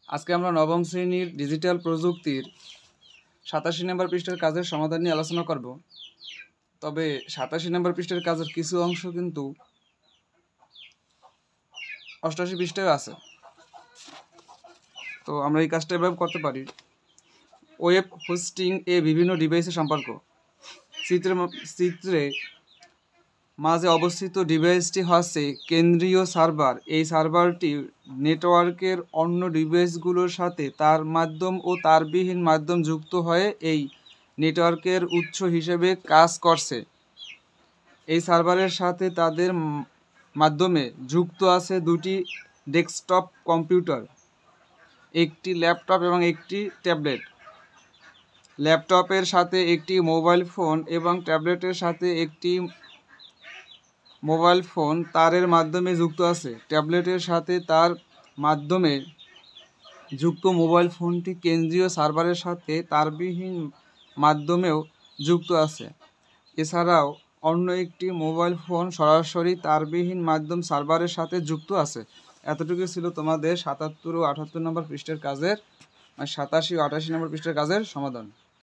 আজকে আমরা নবম শ্রেণীর ডিজিটাল প্রযুক্তির 87 নম্বর পৃষ্ঠার কাজের সমাধান নিয়ে আলোচনা করব। তবে 87 নম্বর পৃষ্ঠার কাজের কিছু অংশ কিন্তু 88 পৃষ্ঠায় আছে। তো আমরা এই কাজটা এভাবে করতে পারি। ওয়েব হোস্টিং এ বিভিন্ন ডিভাইসের সম্পর্ক। চিত্রে মাঝে অবস্থিত ডিভাইসটি হচ্ছে কেন্দ্রীয় সার্ভার। এই সার্ভারটি নেটওয়ার্কের অন্য ডিভাইসগুলোর সাথে তার মাধ্যম ও তারবিহীন মাধ্যম যুক্ত হয়ে এই নেটওয়ার্কের উৎস হিসেবে কাজ করছে। এই সার্ভারের সাথে তাদের মাধ্যমে যুক্ত আছে দুটি ডেস্কটপ কম্পিউটার, একটি ল্যাপটপ এবং একটি ট্যাবলেট। ল্যাপটপের সাথে একটি মোবাইল ফোন এবং ট্যাবলেটের সাথে একটি মোবাইল ফোন তারের মাধ্যমে যুক্ত আছে। ট্যাবলেটের সাথে তার মাধ্যমে যুক্ত মোবাইল ফোনটি কেন্দ্রীয় সার্ভারের সাথে তারবিহীন মাধ্যমেও যুক্ত আছে। এছাড়াও অন্য একটি মোবাইল ফোন সরাসরি তারবিহীন মাধ্যম সার্ভারের সাথে যুক্ত আছে। এতটুকু ছিল তোমাদের 77 ও 78 নম্বর পৃষ্ঠার কাজের 87 ও 88 নম্বর পৃষ্ঠার কাজের সমাধান।